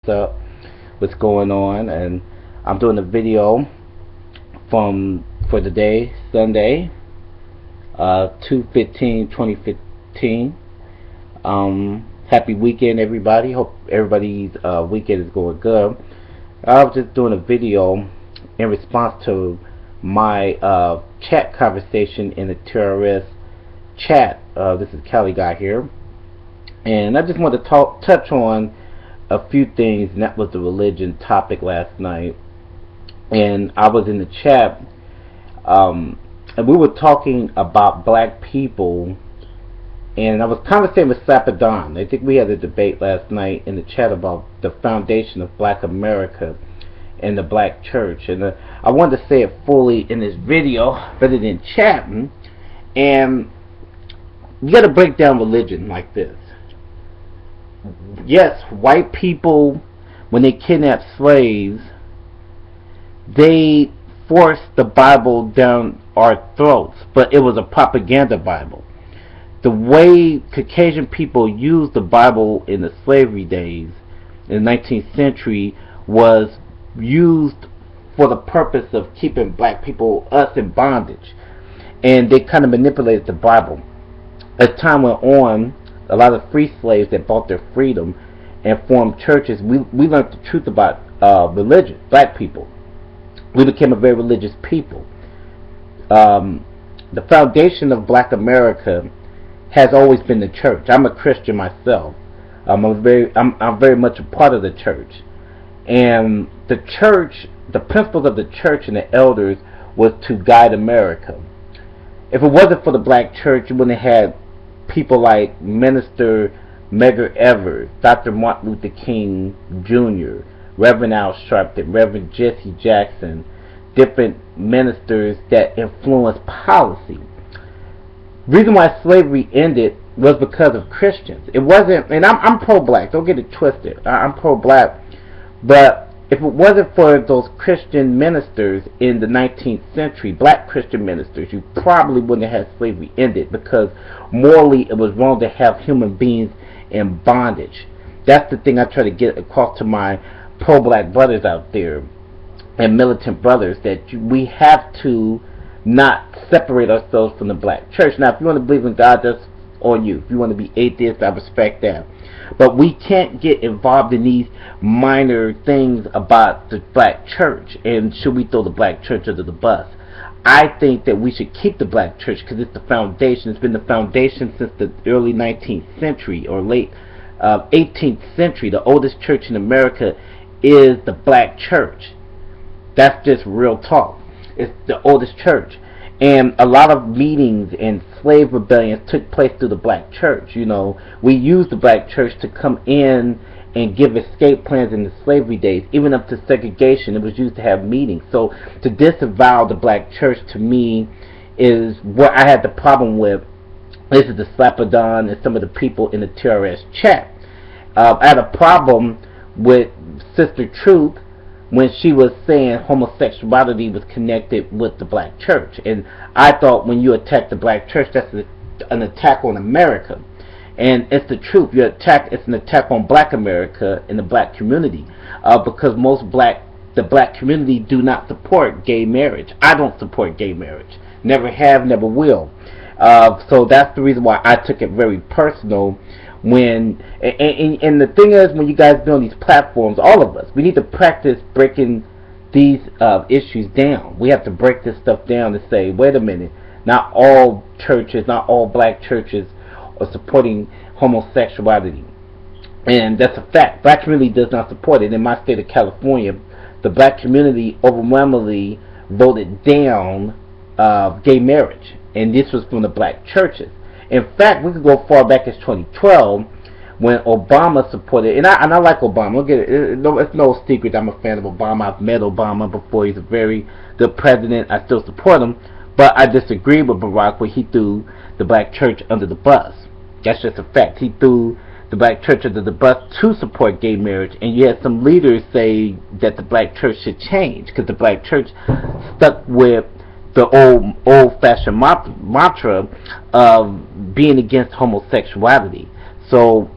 up, what's going on, and I'm doing a video for the day, Sunday, 2/15/2015. Happy weekend, everybody. Hope everybody's weekend is going good. I was just doing a video in response to my chat conversation in the terrorist chat. This is Kelly Guy here, and I just want to touch on a few things, and that was the religion topic last night. And I was in the chat, and we were talking about black people, and I was conversating with Sapadon. I think we had a debate last night in the chat about the foundation of black America and the black church, and I wanted to say it fully in this video rather than chatting. And you got to break down religion like this. Yes, white people, when they kidnapped slaves, they forced the Bible down our throats, but it was a propaganda Bible. The way Caucasian people used the Bible in the slavery days in the 19th century was used for the purpose of keeping black people, us, in bondage, and they kind of manipulated the Bible. As time went on, a lot of free slaves that bought their freedom and formed churches, we learned the truth about religion. Black people, we became a very religious people. The foundation of black America has always been the church. I'm a Christian myself. I'm very much a part of the church, and the church, the principles of the church and the elders was to guide America. If it wasn't for the black church, you wouldn't have had people like Minister Medgar Evers, Dr. Martin Luther King Jr., Reverend Al Sharpton, Reverend Jesse Jackson, different ministers that influenced policy. The reason why slavery ended was because of Christians. It wasn't, and I'm pro-black, don't get it twisted. I'm pro-black, but if it wasn't for those Christian ministers in the 19th century, black Christian ministers, you probably wouldn't have had slavery ended, because morally it was wrong to have human beings in bondage. That's the thing I try to get across to my pro-black brothers out there and militant brothers, that we have to not separate ourselves from the black church. Now, if you want to believe in God, that's on you. If you want to be atheist, I respect that. But we can't get involved in these minor things about the black church, and should we throw the black church under the bus? I think that we should keep the black church because it's the foundation. It's been the foundation since the early 19th century or late 18th century. The oldest church in America is the black church. That's just real talk. It's the oldest church. And a lot of meetings and slave rebellions took place through the black church. You know, we used the black church to come in and give escape plans in the slavery days. Even up to segregation, it was used to have meetings. So to disavow the black church, to me, is what I had the problem with. This is the Slapadon and some of the people in the TRS chat. I had a problem with Sister Truth when she was saying homosexuality was connected with the black church. And I thought when you attack the black church, that's an attack on America. And it's the truth. It's an attack on black America and the black community, because the black community do not support gay marriage. I don't support gay marriage. Never have, never will. So that's the reason why I took it very personal. And the thing is, when you guys build these platforms, all of us, we need to practice breaking these issues down. We have to break this stuff down and say, wait a minute, not all churches, not all black churches are supporting homosexuality. And that's a fact. Black community does not support it. In my state of California, the black community overwhelmingly voted down gay marriage. And this was from the black churches. In fact, we could go far back as 2012 when Obama supported, and I like Obama. It's no secret I'm a fan of Obama. I've met Obama before. He's a very good president. I still support him, but I disagree with Barack when he threw the black church under the bus. That's just a fact. He threw the black church under the bus to support gay marriage, and you had some leaders say that the black church should change because the black church stuck with the old-fashioned mantra of being against homosexuality. So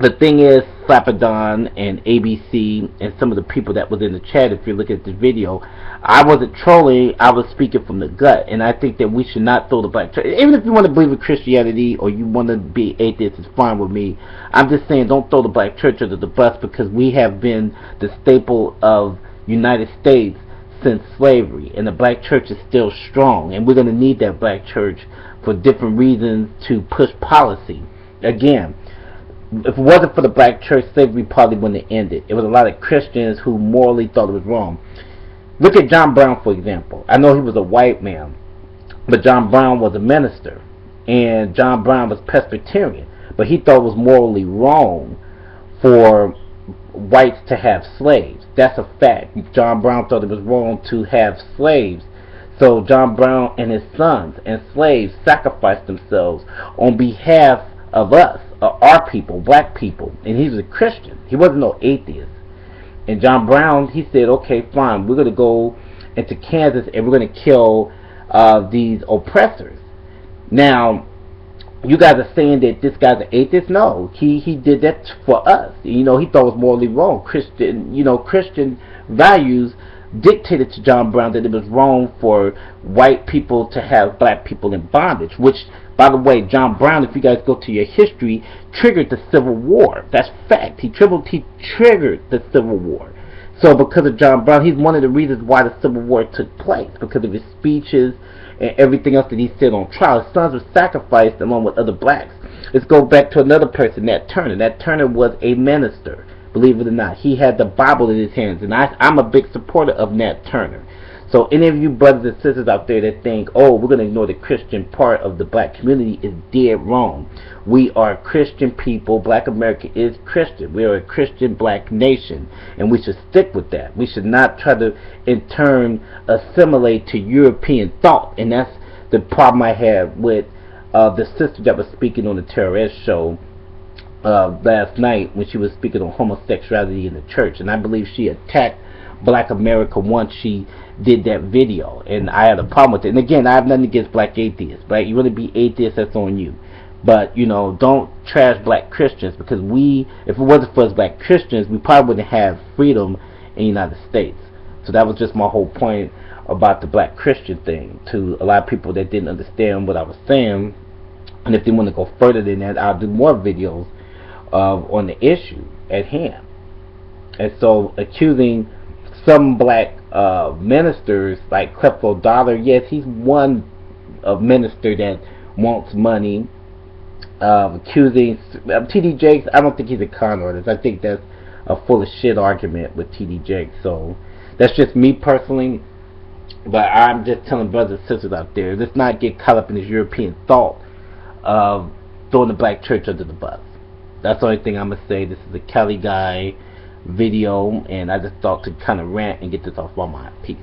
the thing is, Flapadon and ABC and some of the people that was in the chat, if you look at the video, I wasn't trolling, I was speaking from the gut. And I think that we should not throw the black church, even if you want to believe in Christianity or you want to be atheist, it's fine with me. I'm just saying, don't throw the black church under the bus, because we have been the staple of United States since slavery, and the black church is still strong, and we're going to need that black church for different reasons to push policy. Again, if it wasn't for the black church, slavery probably wouldn't have ended. It was a lot of Christians who morally thought it was wrong. Look at John Brown, for example. I know he was a white man, but John Brown was a minister, and John Brown was Presbyterian, but he thought it was morally wrong for whites to have slaves. That's a fact. John Brown thought it was wrong to have slaves. So John Brown and his sons and slaves sacrificed themselves on behalf of us, our people, black people. And he was a Christian. He wasn't no atheist. And John Brown, he said, okay, fine, we're going to go into Kansas and we're going to kill these oppressors. Now, you guys are saying that this guy's an atheist. No, he did that for us. He thought it was morally wrong. Christian values dictated to John Brown that it was wrong for white people to have black people in bondage, which, by the way, John Brown, if you guys go to your history, triggered the Civil War. That's fact. He triggered the Civil War. So because of John Brown, he's one of the reasons why the Civil War took place, because of his speeches and everything else that he said on trial. His sons were sacrificed along with other blacks. Let's go back to another person, Nat Turner. Nat Turner was a minister, believe it or not. He had the Bible in his hands, and I'm a big supporter of Nat Turner. So any of you brothers and sisters out there that think, oh, we're going to ignore the Christian part of the black community, is dead wrong. We are Christian people. Black America is Christian. We are a Christian black nation, and we should stick with that. We should not try to, in turn, assimilate to European thought. And that's the problem I had with the sister that was speaking on the terrorist show last night when she was speaking on homosexuality in the church. And I believe she attacked black America once she did that video, and I had a problem with it. And again, I have nothing against black atheists, right? You want to be atheist, that's on you. But, don't trash black Christians, because if it wasn't for us black Christians, we probably wouldn't have freedom in the United States. So that was just my whole point about the black Christian thing, to a lot of people that didn't understand what I was saying. And if they want to go further than that, I'll do more videos on the issue at hand. And so accusing some black ministers like Creflo Dollar, yes, he's one minister that wants money. Accusing T.D. Jakes, I don't think he's a con artist. I think that's a full of shit argument with T.D. Jakes. So that's just me personally. But I'm just telling brothers and sisters out there, let's not get caught up in this European thought of throwing the black church under the bus. That's the only thing I'm going to say. This is a Cali guy video, and I just thought to kind of rant and get this off my mind. Peace.